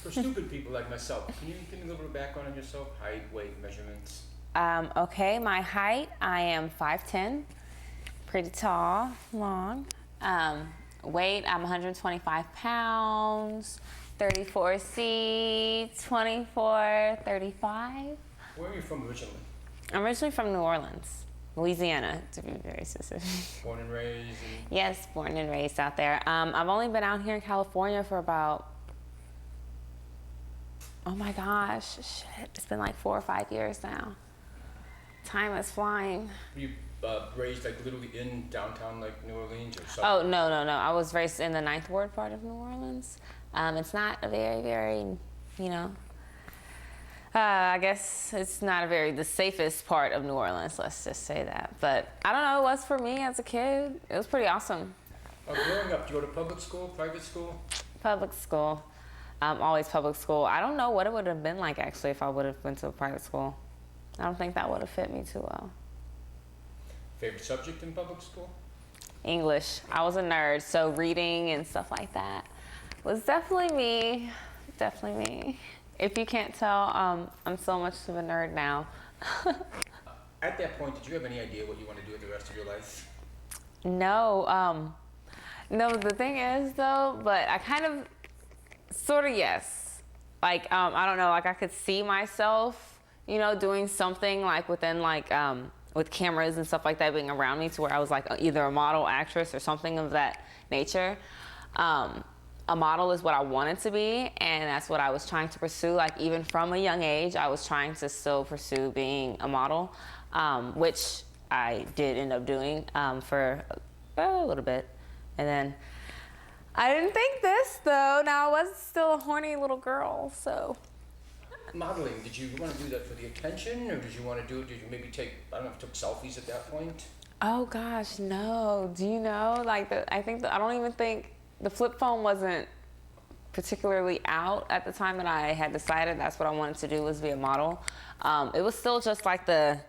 For stupid people like myself, can you give me a little bit of background on yourself? Height, weight, measurements? Okay, my height, I am 5'10", pretty tall, long. Weight, I'm 125 pounds, 34C, 24, 35. Where are you from originally? I'm originally from New Orleans, Louisiana, to be very specific. Born and raised? Yes, born and raised out there. I've only been out here in California for about, oh my gosh, shit, it's been like 4 or 5 years now. Time is flying. Were you raised like literally in downtown like New Orleans or something? Oh, no. I was raised in the 9th Ward part of New Orleans. It's not a very, you know, I guess it's not the safest part of New Orleans, let's just say that. But I don't know, it was for me as a kid. It was pretty awesome. Growing up, did you go to public school, private school? Public school. Always public school. I don't know what it would have been like, actually, if I would have went to a private school. I don't think that would have fit me too well. Favorite subject in public school? English. I was a nerd, so reading and stuff like that was definitely me. Definitely me. If you can't tell, I'm so much of a nerd now. At that point, did you have any idea what you want to do with the rest of your life? No. No, the thing is, though, but I kind of, sort of, yes. Like, I don't know, like I could see myself, you know, doing something like within like, with cameras and stuff like that being around me to where I was like either a model, actress, or something of that nature. A model is what I wanted to be, and that's what I was trying to pursue. Like even from a young age, I was trying to still pursue being a model, which I did end up doing for a little bit. And then I didn't think this though. Now I was still a horny little girl, so. Modeling, did you want to do that for the attention, or did you want to do it, did you maybe take, I don't know if you took selfies at that point? Oh gosh, no. Do you know, like I don't even think, the flip phone wasn't particularly out at the time that I had decided that's what I wanted to do, was be a model. It was still just like the,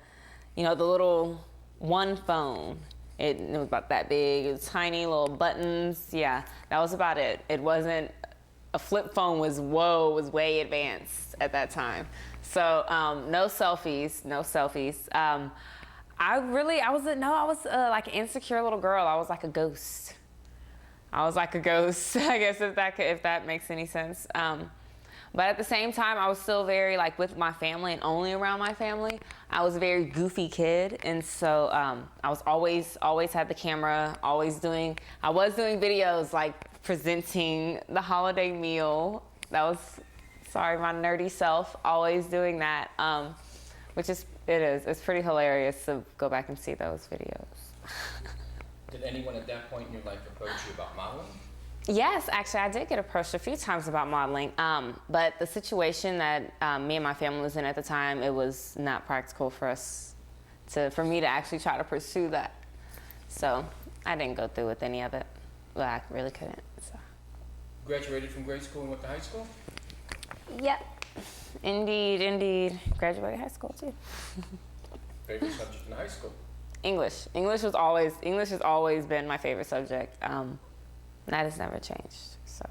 you know, the little one phone. It was about that big, it was tiny little buttons. Yeah, that was about it. It wasn't, a flip phone was way advanced at that time. So no selfies. I was like an insecure little girl. I was like a ghost. I guess if that makes any sense. But at the same time, I was still very like with my family and only around my family. I was a very goofy kid, and so I was always had the camera, I was doing videos like presenting the holiday meal. That was, sorry, my nerdy self, always doing that, it's pretty hilarious to go back and see those videos. Did anyone at that point in your life approach you about modeling? Yes, actually, I did get approached a few times about modeling, but the situation that me and my family was in at the time, it was not practical for me to actually try to pursue that. So I didn't go through with any of it. Well, I really couldn't. So. Graduated from grade school and went to high school? Yep, indeed. Graduated high school too. Favorite subject in high school? English. English has always been my favorite subject. That has never changed. So.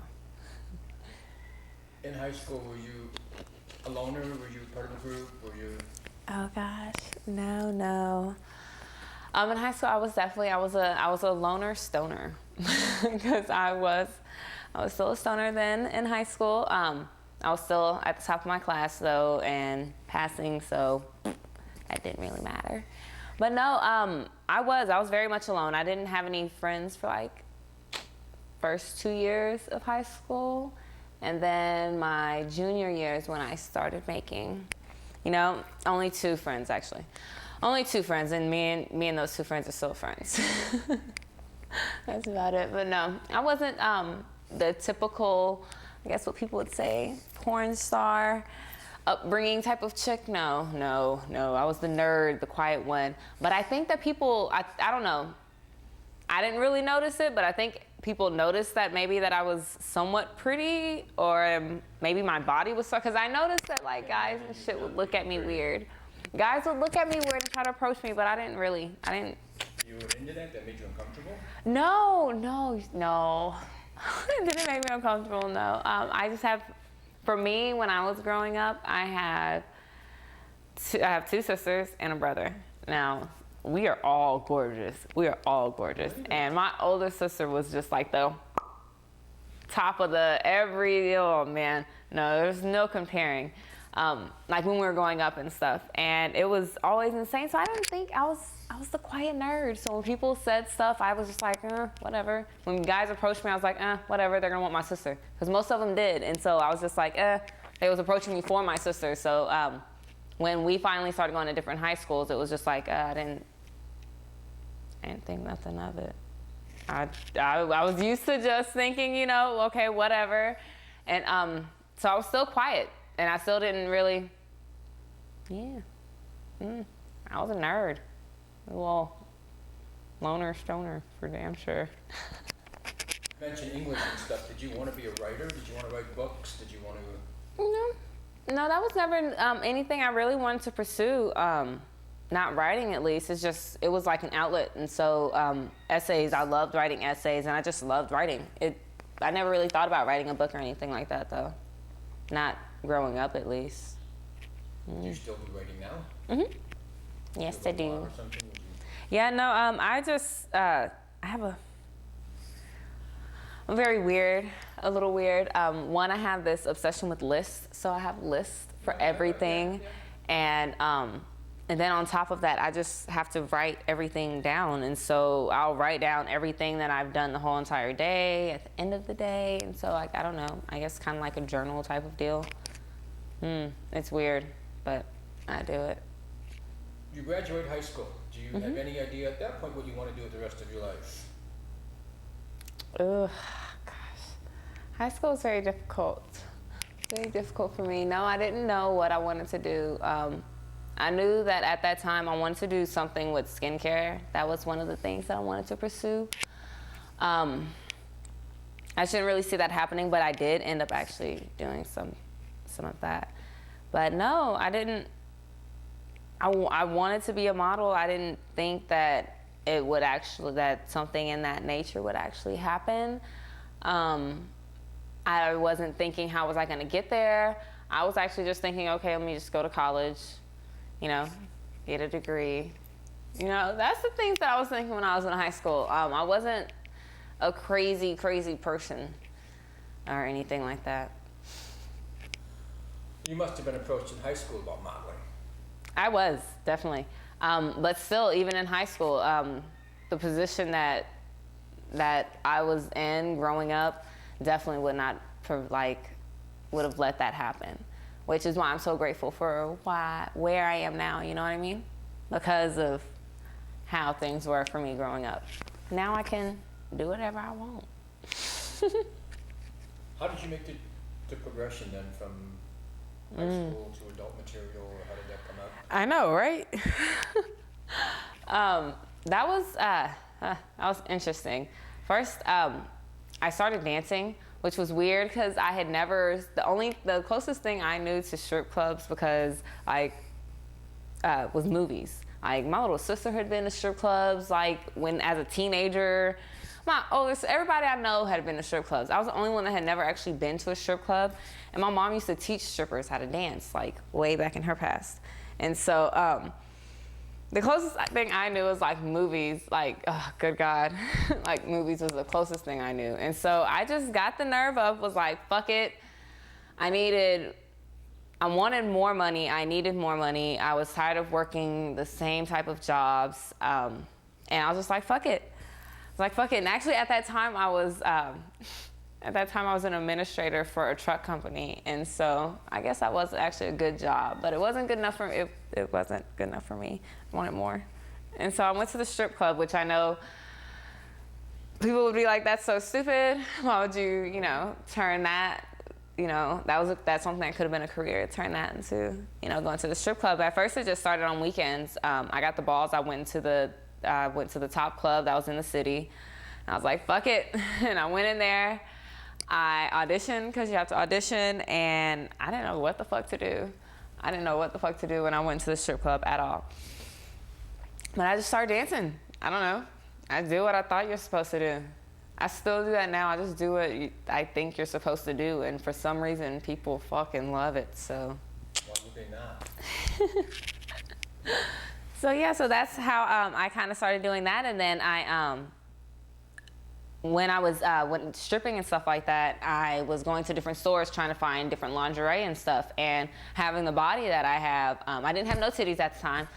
In high school, were you a loner? Were you part of a group? Were you? Oh gosh, no. In high school, I was a loner stoner because I was still a stoner then in high school. I was still at the top of my class though and passing, so that didn't really matter. But no, I was very much alone. I didn't have any friends for like first 2 years of high school, and then my junior year is when I started making, you know, only 2 friends actually. Only 2 friends, and me and those 2 friends are still friends. That's about it. But no, I wasn't the typical, I guess what people would say, porn star upbringing type of chick. No. I was the nerd, the quiet one. But I think that people, I don't know, I didn't really notice it, but I think people noticed that maybe that I was somewhat pretty, or maybe my body was so, because I noticed that like guys and shit would look at me weird. Guys would look at me weird and try to approach me, but I didn't. You were into that? That made you uncomfortable? No. It didn't make me uncomfortable, no. I just have For me, when I was growing up, I have two sisters and a brother. Now, we are all gorgeous. We are all gorgeous. And my older sister was just like the top of oh man, no, there's no comparing. Like when we were growing up and stuff, and it was always insane. So I didn't think I was the quiet nerd. So when people said stuff, I was just like, whatever. When guys approached me, I was like, whatever. They're gonna want my sister, because most of them did. And so I was just like, they was approaching me for my sister. So when we finally started going to different high schools, it was just like I didn't think nothing of it. I was used to just thinking, okay, whatever. And so I was still quiet, and I still didn't really, I was a nerd. A little loner stoner for damn sure. You mentioned English and stuff. Did you want to be a writer? Did you want to write books? Did you want to? No, that was never anything I really wanted to pursue. Not writing, at least. It was like an outlet. And so essays, I loved writing essays, and I just loved writing. I never really thought about writing a book or anything like that, though. Not growing up, at least. Do you still do writing now? Mm-hmm. Yes, I do. Or something? Yeah, no, I just, I have I'm very weird, a little weird. One, I have this obsession with lists. So I have lists for everything. And then on top of that, I just have to write everything down. And so I'll write down everything that I've done the whole entire day at the end of the day. And so I don't know, I guess kind of like a journal type of deal. It's weird, but I do it. You graduate high school. Do you have any idea at that point what you want to do with the rest of your life? Ugh, gosh. High school is very difficult. Very difficult for me. No, I didn't know what I wanted to do. I knew that at that time I wanted to do something with skincare. That was one of the things that I wanted to pursue. I shouldn't really see that happening, but I did end up actually doing some of that. But no, I didn't. I wanted to be a model. I didn't think that that something in that nature would actually happen. I wasn't thinking how was I going to get there. I was actually just thinking, okay, let me just go to college, get a degree. That's the things that I was thinking when I was in high school. I wasn't a crazy person or anything like that. You must have been approached in high school about modeling. I was, definitely. But still, even in high school, the position that I was in growing up definitely would have let that happen, which is why I'm so grateful for where I am now, you know what I mean? Because of how things were for me growing up. Now I can do whatever I want. How did you make the progression then from high school to adult material, or how did that come out? I know, right? That was interesting. First, I started dancing, which was weird because I had never, the closest thing I knew to strip clubs was movies. Like my little sister had been to strip clubs, when as a teenager. Everybody I know had been to strip clubs. I was the only one that had never actually been to a strip club. And my mom used to teach strippers how to dance, way back in her past. And so the closest thing I knew was movies, oh, good God. Movies was the closest thing I knew. And so I just got the nerve up, was fuck it. I wanted more money. I needed more money. I was tired of working the same type of jobs. And I was just fuck it. I was fuck it. And actually at that time I was an administrator for a truck company. And so I guess that was actually a good job, but it wasn't good enough for it wasn't good enough for me. I wanted more. And so I went to the strip club, which I know people would be like, that's so stupid. Why would you, turn that, that's something that could have been a career, turn that into, going to the strip club. At first it just started on weekends. I got the balls. I went to the top club that was in the city. And I was like, fuck it. And I went in there. I auditioned, because you have to audition, and I didn't know what the fuck to do. I didn't know what the fuck to do when I went to the strip club at all. But I just started dancing. I don't know. I do what I thought you're supposed to do. I still do that now. I just do what I think you're supposed to do, and for some reason, people fucking love it. So. Why would they not? So yeah, so that's how I kind of started doing that, and then when I was when stripping and stuff like that, I was going to different stores trying to find different lingerie and stuff, and having the body that I have, I didn't have no titties at the time,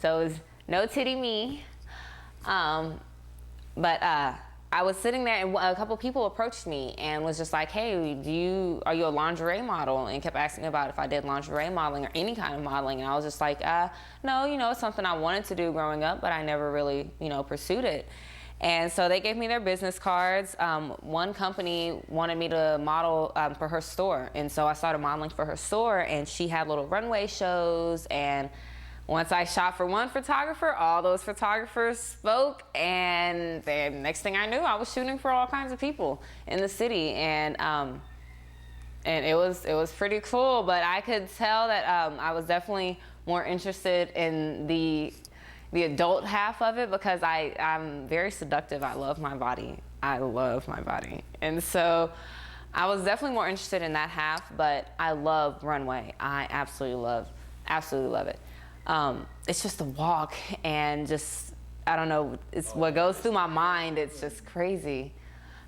so it was no titty me, but I was sitting there and a couple people approached me and was just like, hey, are you a lingerie model? And kept asking about if I did lingerie modeling or any kind of modeling. And I was just like, no, it's something I wanted to do growing up, but I never really, pursued it. And so they gave me their business cards. One company wanted me to model for her store. And so I started modeling for her store, and she had little runway shows. And once I shot for one photographer, all those photographers spoke, and the next thing I knew, I was shooting for all kinds of people in the city, and it was pretty cool. But I could tell that I was definitely more interested in the adult half of it, because I'm very seductive. I love my body. And so I was definitely more interested in that half. But I love runway. I absolutely love it. It's just the walk, and just, I don't know, it's what goes through my mind. It's just crazy.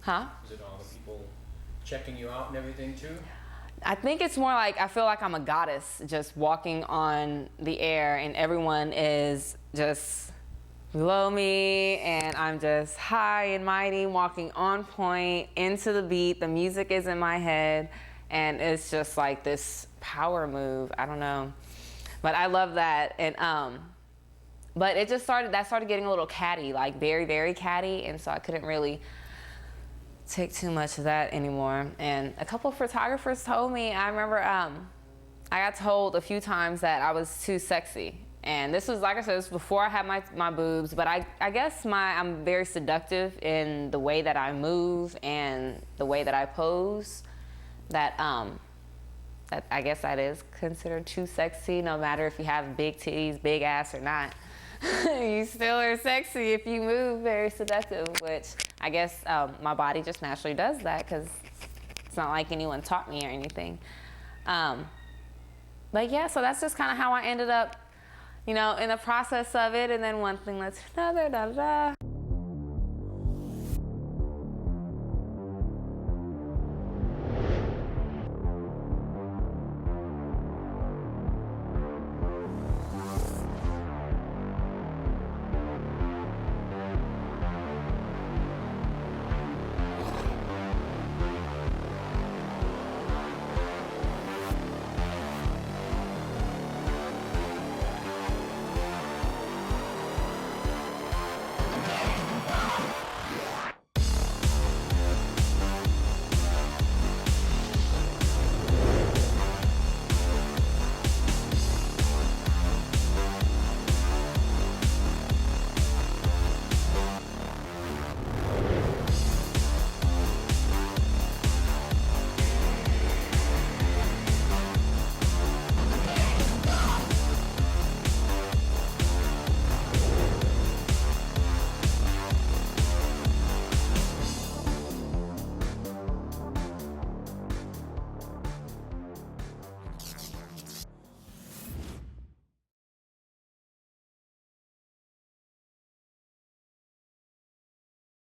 Huh? Is it all the people checking you out and everything too? I think it's more like I feel like I'm a goddess just walking on the air, and everyone is just below me, and I'm just high and mighty, walking on point into the beat. The music is in my head, and it's just like this power move. I don't know. But I love that, and but it just started getting a little catty, like very, very catty, and so I couldn't really take too much of that anymore. And a couple of photographers told me, I remember I got told a few times that I was too sexy, and this was, like I said, this was before I had my boobs, but I guess I'm very seductive in the way that I move and the way that I pose, that I guess that is considered too sexy, no matter if you have big titties, big ass or not. You still are sexy if you move very seductive, which I guess my body just naturally does that, because it's not like anyone taught me or anything. But yeah, so that's just kind of how I ended up, in the process of it, and then one thing led to another, da da da.